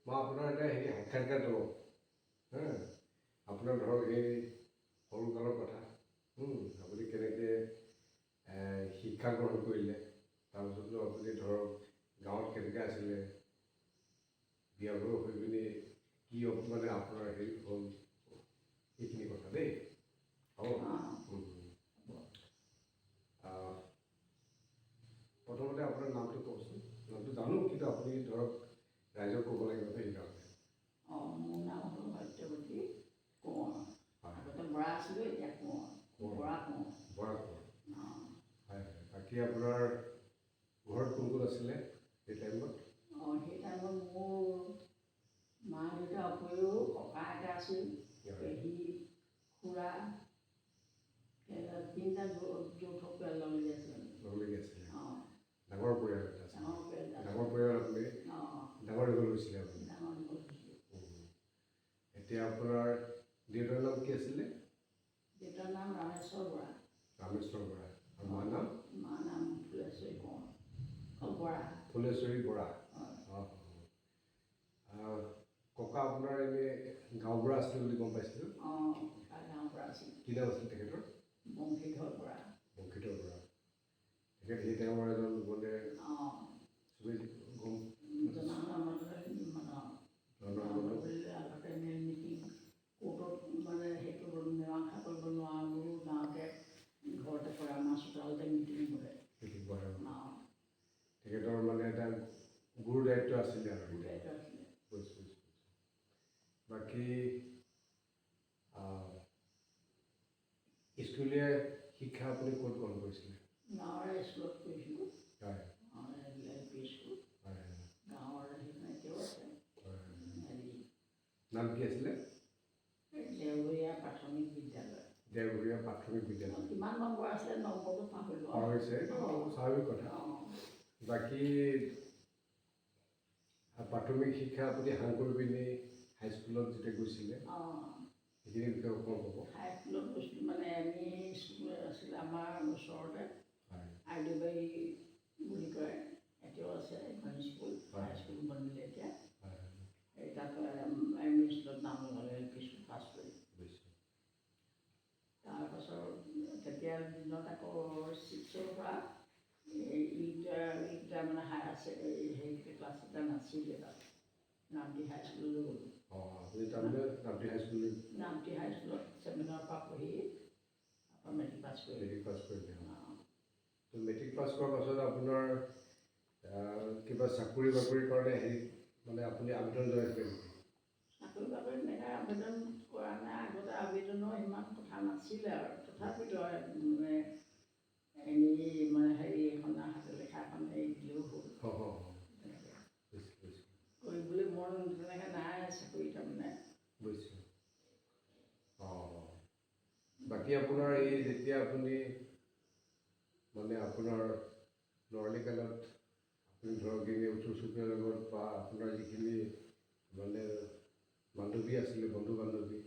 মই আপোনাৰ এটা সাক্ষাৎকাৰ ল'ম আপোনাৰ ধৰক এই সৰুকালৰ কথা আপুনি কেনেকৈ শিক্ষা গ্ৰহণ কৰিলে তাৰপিছতো আপুনি ধৰক গাঁৱত কেনেকৈ আছিলে বিয়া বাৰু হৈ পিনি কি মানে আপোনাৰ হেৰি হ'ল এইখিনি কথা দেই হ'ব প্ৰথমতে আপোনাৰ নামটো কওকচোন নামটো জানো কিন্তু আপুনি ধৰক ৰাইজক ক'ব লাগিব সেইকাৰণে মোৰ নাম হ'ল সত্যৱতী কোঁৱৰ আগতে বৰা আছিলোঁ এতিয়া কোঁৱৰ বৰা কোঁৱৰ হয় বাকী আপোনাৰ ঘৰত কোন কোন আছিলে সেই টাইমত সেই টাইমত মোৰ মা দেউতাৰ উপৰিও ককা আইতা আছিল পেহী খুৰা তিনিটা যৌথ পৰিয়াল লগলাগি আছিলে ডাঙৰ পৰিয়াল এটা ডাঙৰ পৰিয়াল আপুনি ডাঙৰ দীঘল হৈছিলে আপুনি এতিয়া আপোনাৰ দেউতাৰ নাম কি আছিলে দেউতাৰ নাম ৰামেশ্বৰ বৰা আৰু মাৰ নাম ফুলেশ্বৰী বৰা ককা আপোনাৰ এনেই গাঁওবুঢ়া আছিলে বুলি গম পাইছিলোঁ গাঁওবুঢ়া আছিল কি নাম আছিল তেখেতৰ বংশীধৰ বৰা তেখেত সেই টাইমৰ এজন মানে চবেই গম আগতে মিটিং কোৰ্টত মানে সেইটো মীমাংসা কৰিব নোৱাৰোঁ গাঁৱতে ঘৰতে কৰে আমাৰ চোতালতে মিটিং কৰে তেখেতৰ মানে এটা গুৰু দায়িত্ব আছিলে আৰু বাকী স্কুলীয়া শিক্ষা আপুনি ক'ত গ্ৰহণ কৰিছিলে গাঁৱৰে স্কুলত পঢ়িছিলোঁ হয় LP স্কুল গাঁৱৰ এতিয়াও আছে নাম কি আছিলে দেওবৰীয়া প্ৰাথমিক বিদ্যালয় কিমান নম্বৰ আছিলে নম্বৰটো পাহৰিলোঁ স্বাভাৱিক কথা বাকী প্ৰাথমিক শিক্ষা আপুনি সাং কৰি পিনি হাইস্কুলত যেতিয়া গৈছিলে সেইখিনি বিষয়ে অকণমান ক'ব হাইস্কুলত গৈছিলোঁ মানে আমি স্কুল আছিলে আমাৰ ওচৰতে আইডিবাৰী বুলি কয় এতিয়াও আছে এখন স্কুল হাইস্কুল বনিলে এতিয়া এই তাত এম ই স্কুলত নাম লগালে LP স্কুল পাছ কৰি তাৰপাছত তেতিয়া দিনত আকৌ 6ৰ পৰা ইটা মানে হায়াৰ ছেকেণ্ডেৰী হেৰি ক্লাছ এটা নাছিলে তাত নামটি হাইস্কুললৈ গ'লোঁ নামটি হাইস্কুলত 7ৰ পৰা পঢ়ি মেট্ৰিক পাছ কৰিলে মেট্ৰিক পাছ কৰাৰ পাছত আপোনাৰ কিবা চাকৰি বাকৰিৰ কাৰণে হেৰি মানে আপুনি আবেদন জনাইছিলে নেকি চাকৰি বাকৰি তেনেকৈ আবেদন কৰা নাই আগতে আবেদনৰ ইমান কথা নাছিলে আৰু তথাপিতো এনেই মানে হেৰি এখন হাতে লেখা এখন হেৰি দিলেও হ'ল কৰিবলৈ মন তেনেকৈ নাই চাকৰি তাৰমানে বুজিছোঁ বাকী আপোনাৰ এই যেতিয়া আপুনি মানে আপোনাৰ ল'ৰালি কালত আপুনি ধৰক এনে ওচৰ চুবুৰীয়াৰ লগত বা আপোনাৰ যিখিনি মানে বান্ধৱী আছিলে বন্ধু বান্ধৱী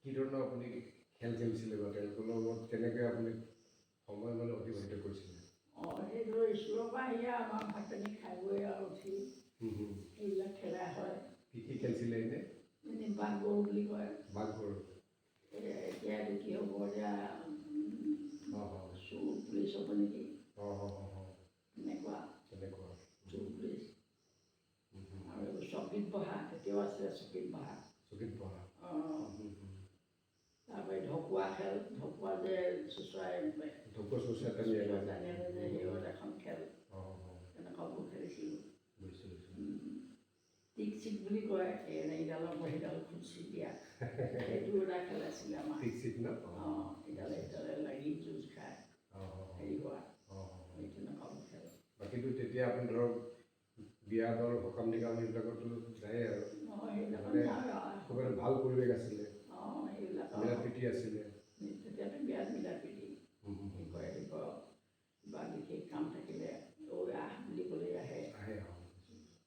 কি ধৰণৰ আপুনি খেল খেলিছিলে বা তেওঁলোকৰ লগত কেনেকৈ আপুনি সময় মানে অতিবাহিত কৰিছিলে সেইটো স্কুলৰ পৰা আহিয়ে আমাৰ ভাত পানী খাই বৈ আৰু উঠি এইবিলাক খেলা হয় কি খেলিছিলে এনেই বাঘ গৰু বুলি কয় এতিয়া এইটো কি হ'ব এতিয়া চোৰ পুলিচ হ'ব নেকি তেনেকুৱা চোৰ পুলিচ আৰু চকীত বহা তেতিয়াও আছিলে চকীত বহা তাৰপৰা ঢকুৱা খেল ঢকুৱা যে চুচৰাই সেইবোৰ এখন খেল তেনেকুৱাবোৰ খেলিছিলোঁ টিক চিক বুলি কয় এইডালৰ পৰা সেইডাল খুচি দিয়া সেইটো এটা খেল আছিলে আমাৰ ইডালে সিডালে লাগি যুঁজ খায় হেৰি হোৱা সেই তেনেকুৱাবোৰ খেল বাকীতো তেতিয়া আপুনি ধৰক বিয়া বাৰু সকাম নিকাম এইবিলাকতো যায়ে আৰু খুব এটা ভাল পৰিৱেশ আছিলে মিলা প্ৰীতি আছিলে তেতিয়াতো বিৰাট মিলা প্ৰীতি কৰে কিবা বিশেষ কাম থাকিলে আহ বুলি ক'লে আহে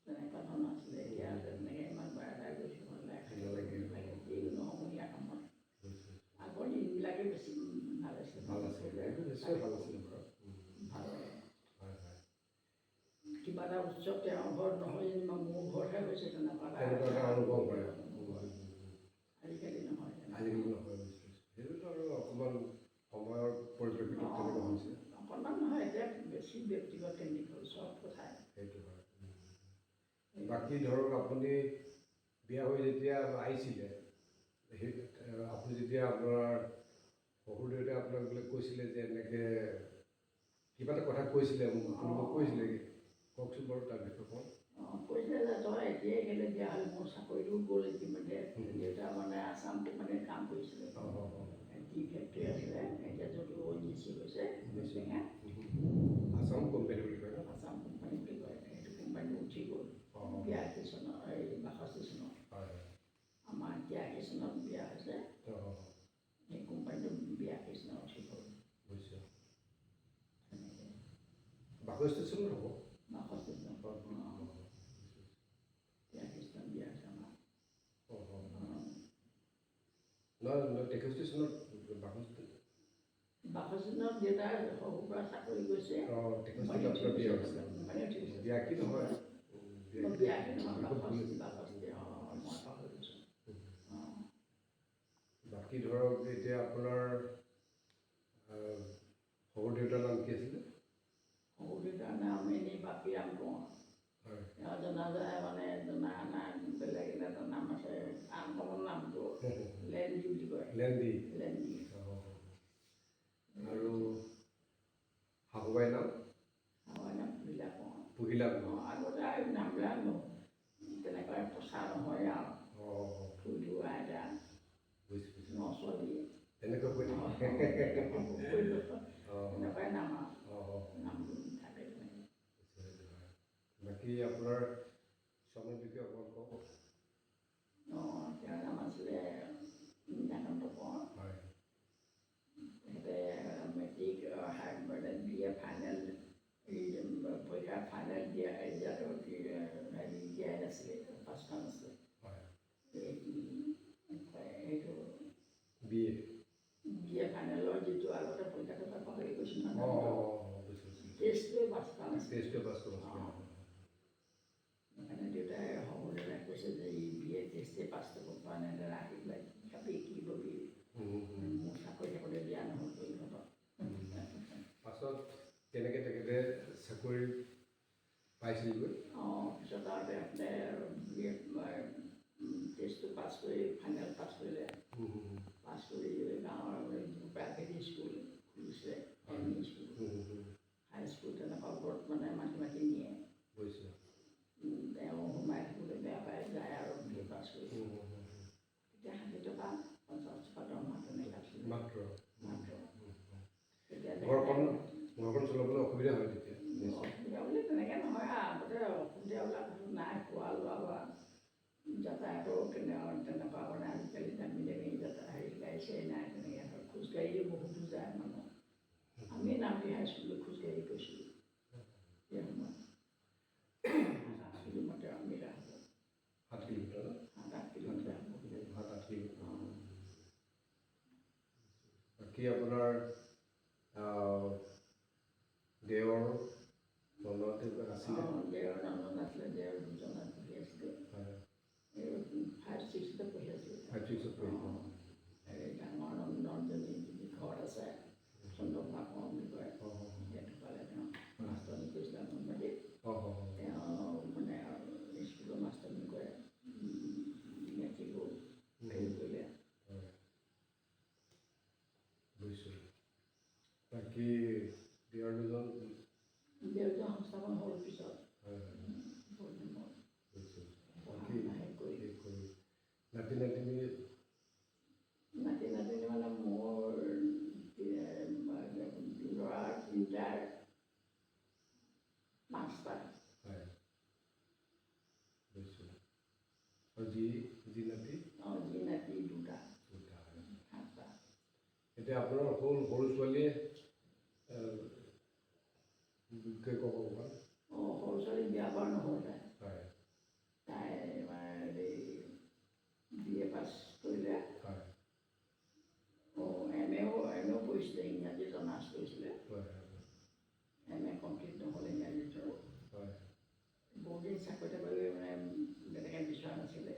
তেনেকুৱা ধৰণৰ আছিলে এতিয়া তেনেকৈ ইমান বাৰে গৈছোঁ যিকোনো সমূহীয়া কামত আগৰ দিনবিলাকে বেছি ভাল আছিলে ভাল লাগে কিবা এটা উৎসৱ তাৰপিছত তেওঁৰ ঘৰত নহয় যেনিবা মোৰ ঘৰতহে হৈছে তেনেকুৱা তেনেকুৱা এটা অনুভৱ হয়। আজিকালি নহয় আজিকালি নহয়, সেইটোতো আৰু অকণমান সময়ৰ পৰিপ্ৰেক্ষিতত তেনেকুৱা হৈছে। অকণমান নহয়, এতিয়া বেছি ব্যক্তিগত কেন্দ্ৰিক হ'ল চব কথাই। সেইটো হয়। বাকী ধৰক আপুনি বিয়া হৈ যেতিয়া আহিছিলে, সেই আপুনি যেতিয়া আপোনাৰ শহুৰ দেউতাই আপোনাক বোলে কৈছিলে যে এনেকৈ কিবা এটা কথা কৈছিলে, মোক কৈছিলে, কওকচোন বাৰু তাৰ বিষয়ে কওক। কৈছিলে যে তই এতিয়াই কেলে বিয়া হ'লে, মোৰ চাকৰিটোও গ'ল ইতিমধ্যে। দেউতা মানে আছাম কোম্পানীত কাম কৰিছিলে, টি ফেক্টৰী আছিলে, এতিয়া যদিও ONGC হৈছে আছাম কোম্পানী বুলি কয় ন? আছাম কোম্পানী বুলি কয়। সেইটো কোম্পানীটো উঠি গ'ল 82 চনত, এই 62 চনত। আমাৰ 83 চনত বিয়া হৈছে, সেই কোম্পানীটো 82 চনত উঠি গ'ল। বুজিছোঁ। 62 চনত হ'ব? 62 চনত 83 চনত বিয়া হৈছে আমাৰ। নহয়, 63 চনত 62 চনত দেউতাৰ শহুৰ পৰা চাকৰি গৈছে। বিয়া কি নহয়, বাকী ধৰক এতিয়া আপোনাৰ শহুৰ দেউতাৰ নাম কি আছিলে? শহুৰ দেউতাৰ নাম এনেই বাপিৰাম কোঁৱৰ। তেওঁ জনা যায় মানে জনা নাই, বেলেগ এটা নাম আছে, আনকমন নামটো লেণ্ডি বুলি কয়। লেণ্ডি। আৰু শাহুবাইৰ নাম? শাহুবাইৰ নাম পহিলা কোঁৱৰ। পহিলা কোঁৱৰ। আগতে নামবিলাক তেনেকৈ প্ৰচাৰ নহয় আৰু থুৰটো আইতা নচলি তেনেকৈ কৈ তেনেকুৱাই নাম আৰু নাম থাকে তেনেকৈ। বাকী আপোনাৰ স্বামীৰ বিষয়ে অকণমান কওক। তেওঁৰ নাম আছিলে নীলকান্ত কোঁৱৰ। তেখেতে মেট্ৰিক BA ফাইনেল পৰীক্ষা ফাইনেল ৰিজাল্টৰ দিয়াই নাছিলে, পাছ কৰা নাছিলে। এইটো BA ফাইনেলৰ যিটো আগতে পৰীক্ষাটো পাহৰি গৈছিল নহয়, টেষ্টটোৱে পাছ কৰা নাছিলে। সেইকাৰণে দেউতাই শহুৰ দেউতাই কৈছে যে ই BA টেষ্টে পাছ কৰিব পৰা নাই, আহি পেলাই কিতাপে কি ল'বি, মোৰ চাকৰি থাকোঁতে বিয়া নহ'ল কৰি সিহঁতক। পাছত কেনেকৈ তেখেতে চাকৰি পাইছিলগৈ? পিছত আৰু তেখেতে BA টেষ্টটো পাছ কৰি ফাইনেল পাছ কৰিলে। পাছ কৰি গাঁৱৰ প্ৰাইভেট স্কুল খুলিছে, ME স্কুল, হাইস্কুল তেনেকুৱা ওপৰত মানে মাতি নিয়ে। তেওঁ সোমাই থাকিবলৈ বেয়া পাই যায় আৰু BA পাছ কৰি। তেতিয়া 60 টকা 50 টকা দৰমহা তেনেকৈ আছিলে মাত্ৰ। ঘৰখন চলাবলৈ অসুবিধা হয় তেতিয়া? অসুবিধা বুলি তেনেকৈ নহয় আৰু, আগতে অসুবিধাবিলাক নাই, খোৱা লোৱা বা যাতায়াতৰো তেনেকুৱা মানে আজিকালি দামী হেৰি গাড়ী নাই, তেনেকৈ ধৰক খোজকাঢ়িয়ে বহুতো যায় মানুহ। আমি নামটি হাইস্কুললৈ খোজকাঢ়ি গৈছিলোঁ সেই সময়ত। 7 কিলোমিটাৰ মিটাৰ হ'ব। 7 কিলোমিটাৰ? 7-8 কিলোমিটাৰ হ'ব। 7-8 কিলোমিটাৰ। বাকী আপোনাৰ দেওৰ ননদ আছিলে? দেওৰ ননদ আছিলে, দেওৰ দুজন পঢ়ি আছিলে। 5-6তে পঢ়ি আছিলে। 5-6ত পঢ়ি। ডাঙৰ ননদজনী ঘৰত আছে, চন্দ্ৰপ্ৰভা কোঁৱৰ বুলি কয়। এতিয়া ঢুকালে তেওঁ, মাষ্টৰণী কৰিছিলে অংগনবাড়ীত। তেওঁ মানে স্কুলৰ মাষ্টৰণী কৰে, মেট্ৰিকো ফেইল কৰিলে। বুজিছোঁ। বাকী দেওৰজন সংস্থাপন হ'ল পিছত। নাতি নাতিনী মানে মোৰ ল'ৰা 3টাৰ 5টা। বুজিছোঁ। আৰু যি নাতি? যি নাতি 2টা। 7টা। এতিয়া আপোনাৰ সৰু ছোৱালীয়ে বিষয়ে ক'ব অকণমান। সৰু ছোৱালী বিয়া বাৰু নহ'ল তাই। তাই BA পাছ কৰিলে। MA পঢ়িছিলে, ইংৰাজীত অনাৰ্ছ কৰিছিলে। MA কমপ্লিট নহ'ল ইংৰাজীত। চাকৰি তাকৰি মানে তেনেকৈ বিচৰা নাছিলে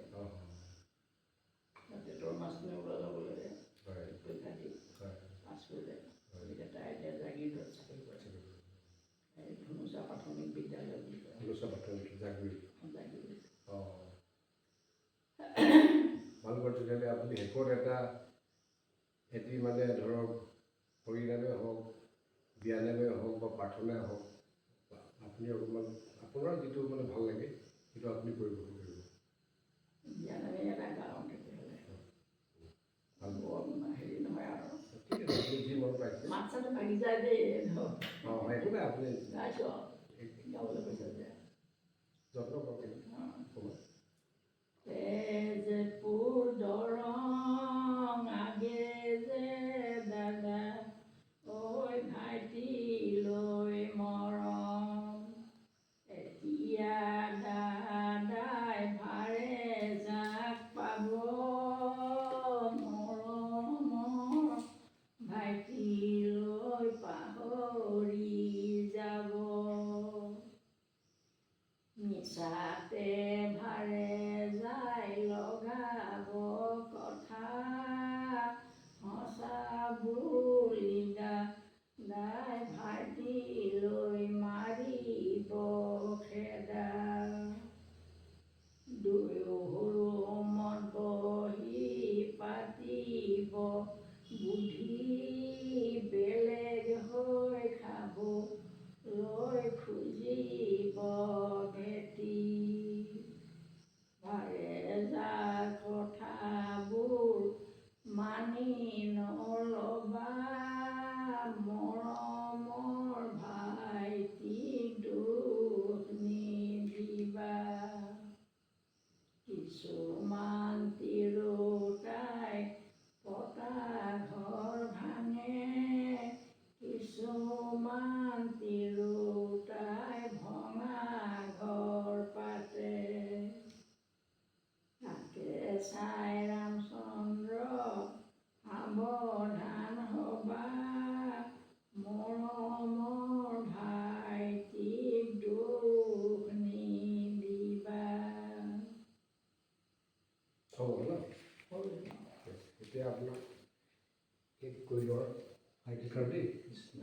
টেটৰ মাষ্টৰ ওলাই ল'ব লাগে পৰীক্ষা দি পাছ কৰিলে গতিকে তাই এতিয়া জাগিৰোডত চাকৰি কৰে এই ধুনুচা প্ৰাথমিক বিদ্যালয় বুলি কয় জাগিৰোড ভালকৈ তেতিয়াহ'লে আপুনি শেষত এটি মানে ধৰক হৰিনামে হওক বিয়ানামে হওক বা প্ৰাৰ্থনাই হওক আপুনি অকণমান আপোনাৰ যিটো মানে ভাল লাগে সেইটো আপুনি পৰিৱেশন কৰিব বিয়ানামে এটা গাঁও তেতিয়াহ'লে বৰ হেৰি নহয় আৰু ঠিক আছে আপুনি যি মন পাইছে মাত চাটো ভাগি যায় দেই একো নাই আপুনি গাইছোঁ গাবলৈ কৈছে যে যত্ন কৰক তেজপুৰ দৰং আগে যে দাদা ঐ ভাইটি লৈ মৰম এতিয়া দাদাই ভাৰে যাক পাব মৰমৰ ভাইটি লৈ পাহৰি যাব মিছাতে ভাৰে যাই লগাব কথা সঁচা বুলি দাদাই ভাইটি লৈ মাৰিব খেদা দুয়ো মত বহি পাতিব বুদ্ধি বেলেগ হৈ খাব লৈ খুজিব ভেটি ভাৰে যাৰ কথাবোৰ মানি নলবা মৰমৰ ভাইটিক দুখ নিদিবা কিছুমান তিৰোতাই পতা ঘৰ ভাঙে কিছুমান তিৰোতাই ভঙা ঘৰ পাতে তাকে চাই ৰামচন্দ্ৰ সাৱধান হবা মৰমৰ ভাইটিক দুখ নিদিবা হ'ব ন এতিয়া আপোনাক শেষ কৰি লোৱাৰ আই ডি কাৰ্ড দেই কৃষ্ণ